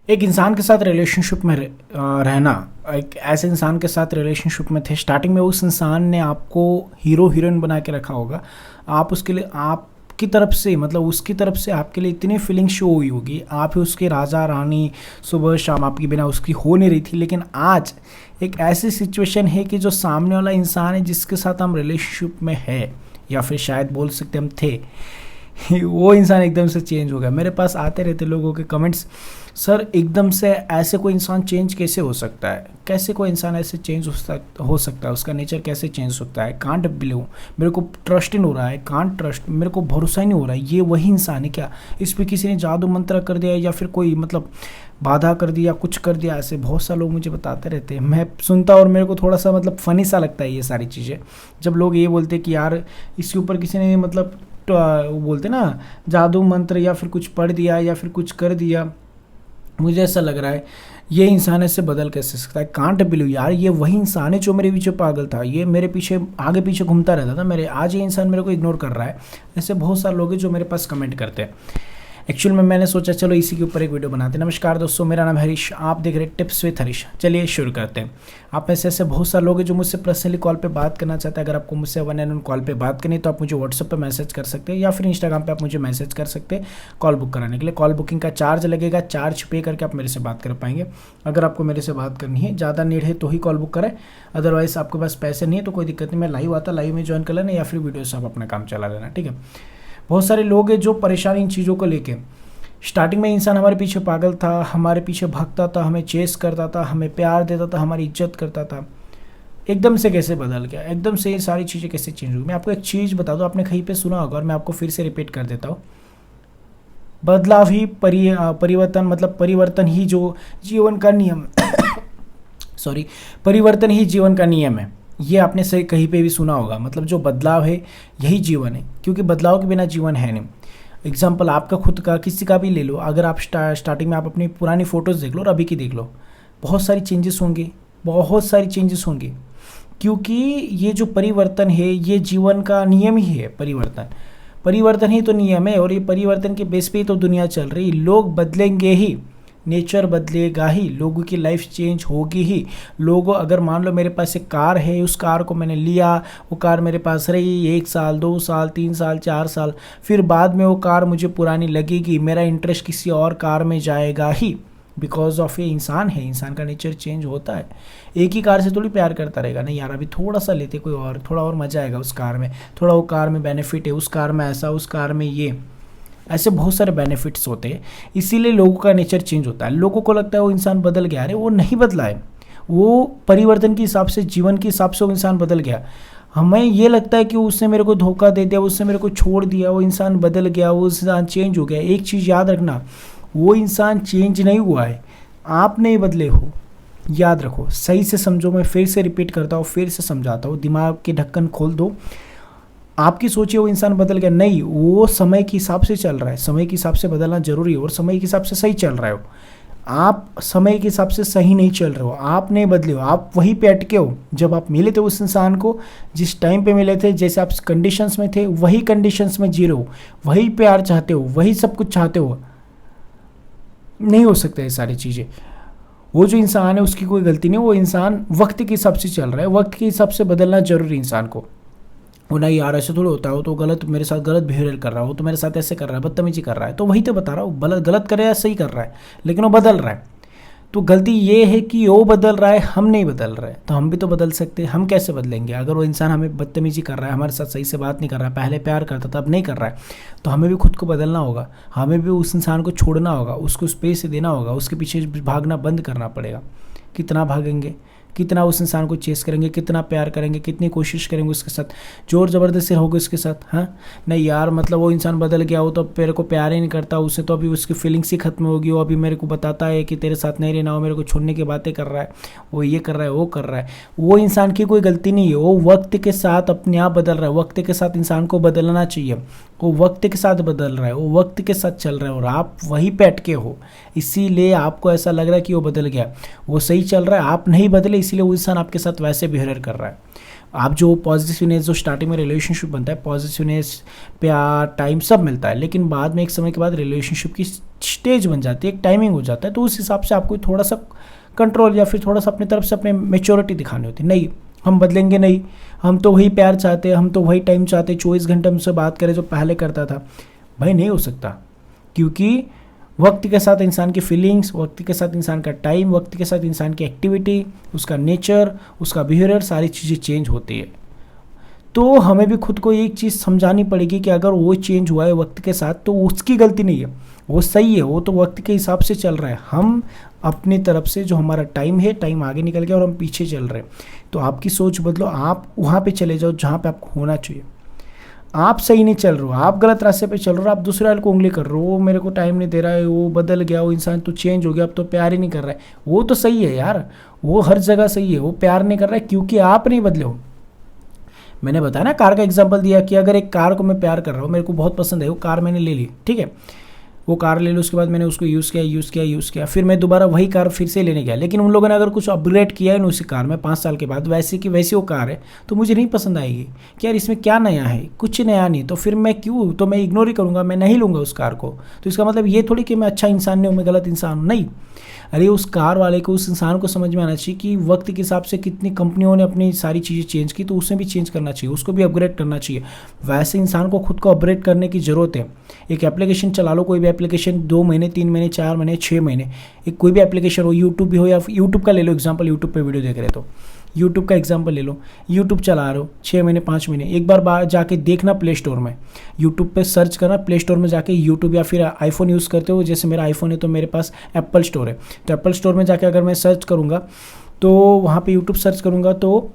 एक इंसान के साथ रिलेशनशिप में रहना, एक ऐसे इंसान के साथ रिलेशनशिप में थे, स्टार्टिंग में उस इंसान ने आपको हीरो हीरोइन बना के रखा होगा। आप उसके लिए, आपकी तरफ से मतलब उसकी तरफ से आपके लिए इतनी फीलिंग शो हुई होगी, आप ही उसके राजा रानी, सुबह शाम आपके बिना उसकी हो नहीं रही थी। लेकिन आज एक ऐसी सिचुएशन है कि जो सामने वाला इंसान है जिसके साथ हम रिलेशनशिप में है, या फिर शायद बोल सकते हम थे, वो इंसान एकदम से चेंज हो गया। मेरे पास आते रहते लोगों के कमेंट्स, सर एकदम से ऐसे कोई इंसान चेंज कैसे हो सकता है, कैसे कोई इंसान ऐसे चेंज हो सकता है, उसका नेचर कैसे चेंज हो सकता है, कांट बिलीव, मेरे को ट्रस्ट ही नहीं हो रहा है, कांट ट्रस्ट, मेरे को भरोसा ही नहीं हो रहा है, ये वही इंसान है क्या, इस पर किसी ने जादू मंत्र कर दिया या फिर कोई मतलब बाधा कर दिया, कुछ कर दिया। ऐसे बहुत सारे लोग मुझे बताते रहते हैं, मैं सुनता और मेरे को थोड़ा सा मतलब फ़नी सा लगता है ये सारी चीज़ें, जब लोग ये बोलते कि यार इसके ऊपर किसी ने मतलब वो बोलते ना जादू मंत्र या फिर कुछ पढ़ दिया या फिर कुछ कर दिया। मुझे ऐसा लग रहा है ये इंसान ऐसे बदल कैसे सकता है, कांट बिलीव यार, ये वही इंसान है जो मेरे पीछे पागल था, ये मेरे पीछे आगे पीछे घूमता रहता था मेरे, आज ये इंसान मेरे को इग्नोर कर रहा है। ऐसे बहुत सारे लोग हैं जो मेरे पास कमेंट करते हैं। एक्चुअल में मैंने सोचा चलो इसी के ऊपर एक वीडियो बनाते हैं। नमस्कार दोस्तों, मेरा नाम हरीश, आप देख रहे हैं टिप्स विद हरीश। चलिए शुरू करते हैं। आप में से ऐसे बहुत सारे लोग हैं जो मुझसे पर्सनली कॉल पे बात करना चाहते हैं। अगर आपको मुझसे 1-on-1 कॉल पे बात करनी है तो आप मुझे व्हाट्सएप पे मैसेज कर सकते हैं या फिर इंस्टाग्राम पे आप मुझे मैसेज कर सकते हैं कॉल बुक कराने के लिए। कॉल बुकिंग का चार्ज लगेगा, चार्ज पे करके आप मेरे से बात कर पाएंगे। अगर आपको मेरे से बात करनी है, ज़्यादा नीड है तो ही कॉल बुक करें, अदरवाइज आपके पास पैसे नहीं है तो कोई दिक्कत नहीं, मैं लाइव आता, लाइव में ज्वाइन कर लेना या फिर वीडियो से आप अपना काम चला लेना, ठीक है। बहुत सारे लोग हैं जो परेशान इन चीज़ों को लेके, स्टार्टिंग में इंसान हमारे पीछे पागल था, हमारे पीछे भागता था, हमें चेस करता था, हमें प्यार देता था, हमारी इज्जत करता था, एकदम से कैसे बदल गया, एकदम से ये सारी चीज़ें कैसे चेंज हुई। मैं आपको एक चीज़ बता दूं, आपने कहीं पे सुना होगा और मैं आपको फिर से रिपीट कर देता हूँ, बदलाव ही परिवर्तन, मतलब परिवर्तन ही जो जीवन का नियम सॉरी, परिवर्तन ही जीवन का नियम है। ये आपने सही कहीं पे भी सुना होगा, मतलब जो बदलाव है यही जीवन है, क्योंकि बदलाव के बिना जीवन है नहीं। एग्जाम्पल आपका खुद का, किसी का भी ले लो, अगर आप स्टार्टिंग में आप अपनी पुरानी फ़ोटोज़ देख लो और अभी की देख लो, बहुत सारी चेंजेस होंगे, बहुत सारी चेंजेस होंगे, क्योंकि ये जो परिवर्तन है ये जीवन का नियम ही है। परिवर्तन, परिवर्तन ही तो नियम है और ये परिवर्तन के बेस पे ही तो दुनिया चल रही। लोग बदलेंगे ही, नेचर बदलेगा ही, लोगों की लाइफ चेंज होगी ही। लोगों, अगर मान लो मेरे पास एक कार है, उस कार को मैंने लिया, वो कार मेरे पास रही 1 साल 2 साल 3 साल 4 साल, फिर बाद में वो कार मुझे पुरानी लगेगी, मेरा इंटरेस्ट किसी और कार में जाएगा ही, बिकॉज ऑफ ये इंसान है, इंसान का नेचर चेंज होता है। एक ही कार से थोड़ी प्यार करता रहेगा, नहीं यार अभी थोड़ा सा लेते कोई और, थोड़ा और मज़ा आएगा उस कार में, थोड़ा वो कार में बेनिफिट है, उस कार में ऐसा, उस कार में ये, ऐसे बहुत सारे बेनिफिट्स होते हैं। इसीलिए लोगों का नेचर चेंज होता है। लोगों को लगता है वो इंसान बदल गया, अरे वो नहीं बदला है, वो परिवर्तन के हिसाब से, जीवन के हिसाब से वो इंसान बदल गया। हमें ये लगता है कि उसने मेरे को धोखा दे दिया, उसने मेरे को छोड़ दिया, वो इंसान बदल गया, वो इंसान चेंज हो गया। एक चीज़ याद रखना, वो इंसान चेंज नहीं हुआ है, आप नहीं बदले हो, याद रखो, सही से समझो। मैं फिर से रिपीट करता हूँ, फिर से समझाता हूँ, दिमाग के ढक्कन खोल दो। आपकी सोचिए वो इंसान बदल गया, नहीं, वो समय के हिसाब से चल रहा है, समय के हिसाब से बदलना जरूरी है और समय के हिसाब से सही चल रहा है। आप समय के हिसाब से सही नहीं चल रहे हो, आप नहीं बदले हो, आप वहीं पे अटके हो। जब आप मिले थे उस इंसान को, जिस टाइम पे मिले थे, जैसे आप कंडीशंस में थे, वही कंडीशंस में जी रहे हो, वही प्यार चाहते हो, वही सब कुछ चाहते हो। नहीं हो सकता ये सारी चीज़ें। वो जो इंसान है उसकी कोई गलती नहीं, वो इंसान वक्त के हिसाब से चल रहा है, वक्त के हिसाब से बदलना जरूरी इंसान को। वो नहीं यार ऐसे थोड़ा होता है, वो तो गलत, मेरे साथ गलत बिहेवियर कर रहा है, वो तो मेरे साथ ऐसे कर रहा है, बदतमीजी कर रहा है, तो वही तो बता रहा हूँ, गलत कर रहा है, सही कर रहा है, लेकिन वो बदल रहा है। तो गलती ये है कि वो बदल रहा है, हम नहीं बदल रहे, तो हम भी तो बदल सकते हैं। हम कैसे बदलेंगे? अगर वो इंसान हमें बदतमीजी कर रहा है, हमारे साथ सही से बात नहीं कर रहा है, पहले प्यार करता था अब नहीं कर रहा है, तो हमें भी खुद को बदलना होगा, हमें भी उस इंसान को छोड़ना होगा, उसको स्पेस देना होगा, उसके पीछे भागना बंद करना पड़ेगा। कितना भागेंगे, कितना उस इंसान को चेस करेंगे, कितना प्यार करेंगे, कितनी कोशिश करेंगे उसके साथ, जोर ज़बरदस्ती होगी उसके साथ। हाँ नहीं यार, मतलब वो इंसान बदल गया, वो तो अब मेरे को प्यार ही नहीं करता, उससे तो अभी उसकी फीलिंग्स ही खत्म होगी, वो अभी मेरे को बताता है कि तेरे साथ नहीं रहना, वो मेरे को छोड़ने की बातें कर रहा है, वो ये कर रहा है, वो कर रहा है। वो इंसान की कोई गलती नहीं है, वो वक्त के साथ अपने आप बदल रहा है, वक्त के साथ इंसान को बदलना चाहिए, वो वक्त के साथ बदल रहा है, वो वक्त के साथ चल रहा है और आप वहीं पे अटके हो, इसीलिए आपको ऐसा लग रहा है कि वो बदल गया। वो सही चल रहा है, आप नहीं बदले, इसीलिए वो इंसान आपके साथ वैसे बिहेवियर कर रहा है। आप जो पॉजिटिवनेस जो स्टार्टिंग में रिलेशनशिप बनता है, पॉजिटिवनेस, प्यार, टाइम सब मिलता है, लेकिन बाद में एक समय के बाद रिलेशनशिप की स्टेज बन जाती है, एक टाइमिंग हो जाता है, तो उस हिसाब से आपको थोड़ा सा कंट्रोल या फिर थोड़ा सा अपनी तरफ से अपने मेच्योरिटी दिखानी होती है। नहीं, हम बदलेंगे नहीं, हम तो वही प्यार चाहते हैं, हम तो वही टाइम चाहते हैं, 24 घंटे हमसे बात करें जो पहले करता था। भाई नहीं हो सकता, क्योंकि वक्त के साथ इंसान की फीलिंग्स, वक्त के साथ इंसान का टाइम, वक्त के साथ इंसान की एक्टिविटी, उसका नेचर, उसका बिहेवियर, सारी चीज़ें चेंज होती है। तो हमें भी खुद को एक चीज़ समझानी पड़ेगी कि अगर वो चेंज हुआ है वक्त के साथ तो उसकी गलती नहीं है, वो सही है, वो तो वक्त के हिसाब से चल रहा है। हम अपनी तरफ से जो हमारा टाइम है, टाइम आगे निकल गया और हम पीछे चल रहे हैं। तो आपकी सोच बदलो, आप वहाँ पे चले जाओ जहाँ पे आपको होना चाहिए। आप सही नहीं चल रहे हो, आप गलत रास्ते पे चल रहे हो, आप दूसरे वाले को उंगली कर रहे हो, वो मेरे को टाइम नहीं दे रहा है, वो बदल गया, वो इंसान तो चेंज हो गया, अब तो प्यार ही नहीं कर रहा है। वो तो सही है यार, वो हर जगह सही है, वो प्यार नहीं कर रहा है क्योंकि आप नहीं बदले हो। मैंने बताया ना, कार का एग्जांपल दिया कि अगर एक कार को मैं प्यार कर रहा हूँ, मेरे को बहुत पसंद है, वो कार मैंने ले ली, ठीक है, वो कार ले ली, उसके बाद मैंने उसको यूज़ किया, फिर मैं दोबारा वही कार फिर से लेने गया, लेकिन उन लोगों ने अगर कुछ अपग्रेड किया है ना उसी कार में 5 साल के बाद, वैसे की वैसी वो कार है, तो मुझे नहीं पसंद आएगी कि यार इसमें क्या नया है, कुछ नया नहीं, तो फिर मैं क्यों, तो मैं इग्नोर ही करूँगा, मैं नहीं लूँगा उस कार को। तो इसका मतलब ये थोड़ी कि मैं अच्छा इंसान नहीं हूँ, मैं गलत इंसान हूँ, नहीं। अरे उस कार वाले को, उस इंसान को समझ में आना चाहिए कि वक्त के हिसाब से कितनी कंपनियों ने अपनी सारी चीज़ें चेंज की, तो उसे भी चेंज करना चाहिए, उसको भी अपग्रेड करना चाहिए। वैसे इंसान को खुद को अपग्रेड करने की ज़रूरत है। एक एप्लीकेशन चला लो, कोई भी एप्लीकेशन, 2 महीने, 3 महीने, 4 महीने, 6 महीने, एक कोई भी एप्लीकेशन हो, यूट्यूब भी हो, या यूट्यूब का ले लो एग्जाम्पल, यूट्यूब पर वीडियो देख रहे तो यूट्यूब का एग्जाम्पल ले लो, यूट्यूब चला रहे हो 6 महीने, 5 महीने, एक बार जाके देखना प्ले स्टोर में, यूट्यूब पे सर्च करना, प्ले स्टोर में जाके यूट्यूब, या फिर आईफोन यूज़ करते हो, जैसे मेरा आईफोन है तो मेरे पास एप्पल स्टोर है, तो एप्पल स्टोर में जाके अगर मैं सर्च करूँगा, तो वहाँ पे यूट्यूब सर्च करूँगा, तो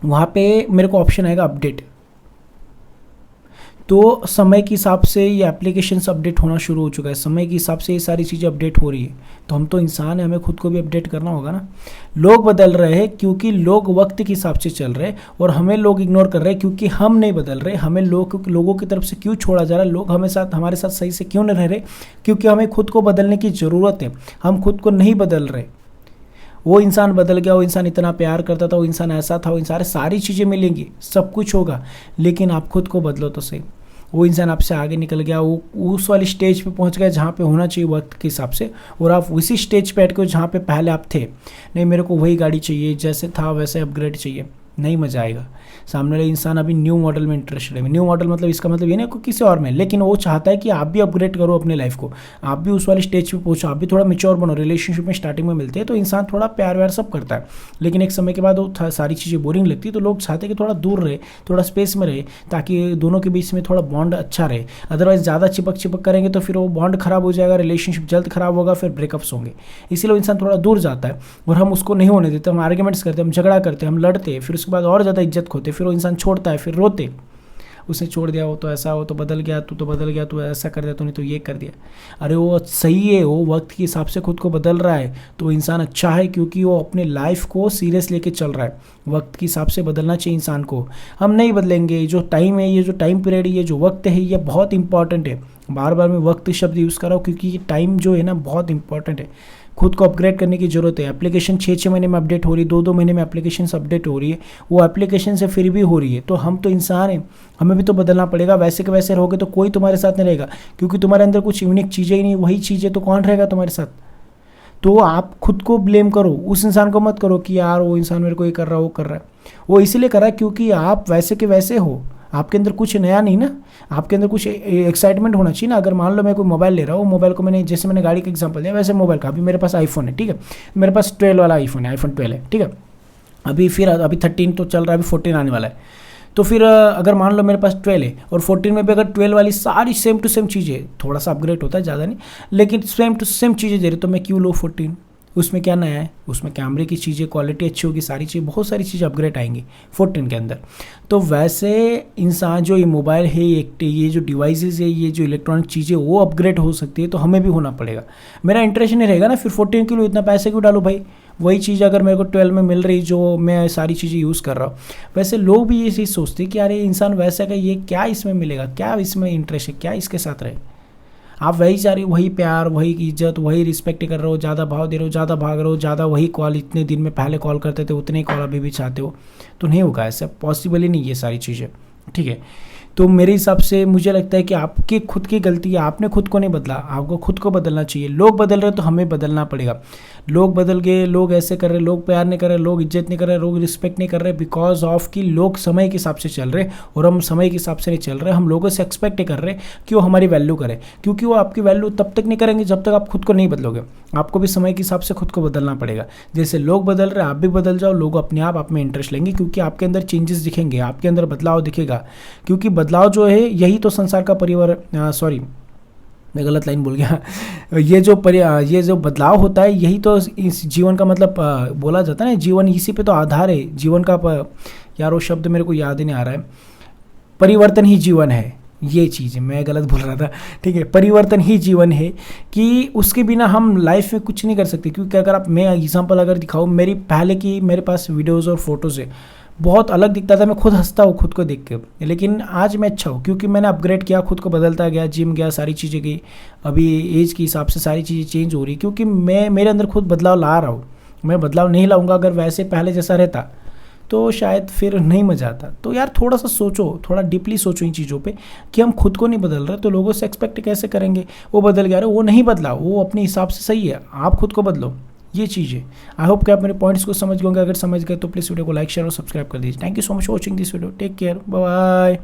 वहाँ पे मेरे को ऑप्शन आएगा अपडेट। तो समय के हिसाब से ये एप्लीकेशंस अपडेट होना शुरू हो चुका है, समय के हिसाब से ये सारी चीज़ें अपडेट हो रही है। तो हम तो इंसान हैं, हमें खुद को भी अपडेट करना होगा ना। लोग बदल रहे हैं क्योंकि लोग वक्त के हिसाब से चल रहे हैं, और हमें लोग इग्नोर कर रहे हैं क्योंकि हम नहीं बदल रहे। हमें लोगों की तरफ से क्यों छोड़ा जा रहा है, लोग हमारे साथ सही से क्यों नहीं रह रहे, क्योंकि हमें खुद को बदलने की ज़रूरत है। हम खुद को नहीं बदल रहे। वो इंसान बदल गया, वो इंसान इतना प्यार करता था, वो इंसान ऐसा था, वो इंसान, सारी चीज़ें मिलेंगी, सब कुछ होगा, लेकिन आप खुद को बदलो तो सही। वो इंसान आपसे आगे निकल गया, वो उस वाली स्टेज पे पहुंच गया जहाँ पे होना चाहिए वक्त के हिसाब से, और आप उसी स्टेज पे बैठ के जहाँ पे पहले आप थे। नहीं, मेरे को वही गाड़ी चाहिए, जैसे था वैसे अपग्रेड चाहिए, नहीं मज़ा आएगा। सामने वाले इंसान अभी न्यू मॉडल में इंटरेस्टेड है। न्यू मॉडल मतलब इसका मतलब ये नहीं कि किसी और में, लेकिन वो चाहता है कि आप भी अपग्रेड करो अपने लाइफ को, आप भी उस वाले स्टेज पे पहुंचो, आप भी थोड़ा मेच्योर बनो। रिलेशनशिप में स्टार्टिंग में मिलते हैं तो इंसान थोड़ा प्यार व्यार सब करता है, लेकिन एक समय के बाद वो सारी चीज़ें बोरिंग लगती है, तो लोग चाहते हैं कि थोड़ा दूर रहे, थोड़ा स्पेस में रहे, ताकि दोनों के बीच में थोड़ा बॉन्ड अच्छा रहे। अदरवाइज ज़्यादा चिपक करेंगे तो फिर वो बॉन्ड खराब हो जाएगा, रिलेशनशिप जल्द खराब होगा, फिर ब्रेकअप्स होंगे। इसीलिए इंसान थोड़ा दूर जाता है, और हम उसको नहीं होने देते, हम आर्ग्यूमेंट्स करते हैं, हम झगड़ा करते हैं, हम लड़ते हैं, फिर उसके बाद और ज़्यादा इज्जत खोते, फिर वो इंसान छोड़ता है, फिर रोते, उसने छोड़ दिया, वो तो ऐसा, वो तो बदल गया, तू तो बदल गया, तू ऐसा कर दिया, तूने तो ये कर दिया। अरे वो सही है, वो वक्त के हिसाब से खुद को बदल रहा है, तो इंसान अच्छा है क्योंकि वो अपने लाइफ को सीरियस लेके चल रहा है। वक्त के हिसाब से बदलना चाहिए इंसान को। हम नहीं बदलेंगे। जो टाइम है, ये जो टाइम पीरियड है, ये जो वक्त है, ये बहुत इंपॉर्टेंट है। बार बार मैं वक्त शब्द यूज़ कर रहा हूँ क्योंकि ये टाइम जो है ना बहुत इंपॉर्टेंट है। खुद को अपग्रेड करने की ज़रूरत है। एप्लीकेशन 6-6 महीने में अपडेट हो रही है, 2-2 महीने में एप्लीकेशन अपडेट हो रही है, वो एप्लीकेशन से फिर भी हो रही है। तो हम तो इंसान हैं, हमें भी तो बदलना पड़ेगा। वैसे के वैसे रहोगे तो कोई तुम्हारे साथ नहीं रहेगा, क्योंकि तुम्हारे अंदर कुछ यूनिक चीज़ें ही नहीं, वही चीज़ें तो कौन रहेगा तुम्हारे साथ। तो आप खुद को ब्लेम करो, उस इंसान को मत करो कि यार वो इंसान मेरे को ये कर रहा है, वो कर रहा है। वो इसीलिए कर रहा है क्योंकि आप वैसे के वैसे हो, आपके अंदर कुछ नया नहीं ना, आपके अंदर कुछ एक्साइटमेंट होना चाहिए ना। अगर मान लो मैं कोई मोबाइल ले रहा हूँ, मोबाइल को मैंने, जैसे मैंने गाड़ी का एग्जांपल दिया, वैसे मोबाइल का, अभी मेरे पास आईफोन है, ठीक है, मेरे पास 12 वाला आईफोन है, आईफोन 12 है, ठीक है। अभी 13 तो चल रहा है, अभी 14 आने वाला है। तो फिर अगर मान लो मेरे पास 12 है और 14 में भी अगर 12 वाली सारी सेम टू सेम चीज़ें, थोड़ा सा अपग्रेड होता है, ज़्यादा नहीं, लेकिन सेम टू सेम चीज़ें दे रही, तो मैं क्यों लो 14? उसमें क्या नया है? उसमें कैमरे की चीज़ें, क्वालिटी अच्छी होगी, सारी चीज़ें, बहुत सारी चीज़ें अपग्रेड आएंगी 14 के अंदर। तो वैसे इंसान जो ये मोबाइल है, ये जो डिवाइसेस है, ये जो इलेक्ट्रॉनिक चीज़ें, वो अपग्रेड हो सकती है, तो हमें भी होना पड़ेगा। मेरा इंटरेस्ट नहीं रहेगा ना फिर 14 के लिए इतना पैसे क्यों डालूँ भाई? वही चीज़ अगर मेरे को 12 में मिल रही, जो मैं सारी चीज़ें यूज़ कर रहा हूँ। वैसे लोग भी ये चीज़ सोचते हैं कि यार ये इंसान वैसा का, ये क्या इसमें मिलेगा, क्या इसमें इंटरेस्ट है, क्या इसके साथ रहे। आप वही चाह रहे हो, वही प्यार, वही इज्जत, वही रिस्पेक्ट कर रहे हो, ज़्यादा भाव दे रहे हो, ज़्यादा भाग रहे हो, ज़्यादा वही कॉल इतने दिन में पहले कॉल करते थे उतने ही कॉल अभी भी चाहते हो, तो नहीं होगा, ऐसा पॉसिबल ही नहीं ये सारी चीज़ें, ठीक है। तो मेरे हिसाब से मुझे लगता है कि आपकी खुद की गलती है, आपने खुद को नहीं बदला, आपको खुद को बदलना चाहिए। लोग बदल रहे तो हमें बदलना पड़ेगा। लोग बदल गए, लोग ऐसे कर रहे, लोग प्यार नहीं कर रहे, लोग इज्जत नहीं कर रहे, लोग रिस्पेक्ट नहीं कर रहे, बिकॉज ऑफ कि लोग समय के हिसाब से चल रहे और हम समय के हिसाब से नहीं चल रहे। हम लोगों से एक्सपेक्ट कर रहे कि वो हमारी वैल्यू करें, क्योंकि वो आपकी वैल्यू तब तक नहीं करेंगे जब तक आप खुद को नहीं बदलोगे। आपको भी समय के हिसाब से खुद को बदलना पड़ेगा। जैसे लोग बदल रहे आप भी बदल जाओ, लोग अपने आप में इंटरेस्ट लेंगे, क्योंकि आपके अंदर चेंजेस दिखेंगे, आपके अंदर बदलाव दिखेगा। क्योंकि बदलाव जो है यही तो संसार का परिवर्तन, सॉरी मैं गलत लाइन बोल गया ये जो बदलाव होता है यही तो इस जीवन का मतलब बोला जाता है ना, जीवन इसी पे तो आधार है जीवन का। यार वो शब्द मेरे को याद ही नहीं आ रहा है, परिवर्तन ही जीवन है, ये चीज़ मैं गलत बोल रहा था, ठीक है। परिवर्तन ही जीवन है, कि उसके बिना हम लाइफ में कुछ नहीं कर सकते। क्योंकि अगर आप, मैं एग्जांपल अगर दिखाऊँ, मेरी पहले की मेरे पास वीडियोज़ और फोटोज़ है, बहुत अलग दिखता था, मैं खुद हंसता हूँ खुद को देख के, लेकिन आज मैं अच्छा हूँ क्योंकि मैंने अपग्रेड किया, खुद को बदलता गया, जिम गया, सारी चीज़ें गई। अभी एज के हिसाब से सारी चीज़ें चेंज हो रही, क्योंकि मैं मेरे अंदर खुद बदलाव ला रहा हूँ। मैं बदलाव नहीं लाऊंगा अगर वैसे पहले जैसा रहता तो शायद फिर नहीं मजा आता। तो यार थोड़ा सा सोचो, थोड़ा डीपली सोचो इन चीज़ों पे, कि हम खुद को नहीं बदल रहे तो लोगों से एक्सपेक्ट कैसे करेंगे। वो बदल गया, वो नहीं बदला, वो अपने हिसाब से सही है, आप खुद को बदलो, ये चीज़ है। आई होप कि आप मेरे पॉइंट्स को समझ गए होंगे। अगर समझ गए तो प्लीज़ वीडियो को लाइक, शेयर और सब्सक्राइब कर दीजिए। Thank you so much for watching this video. Take care, bye bye.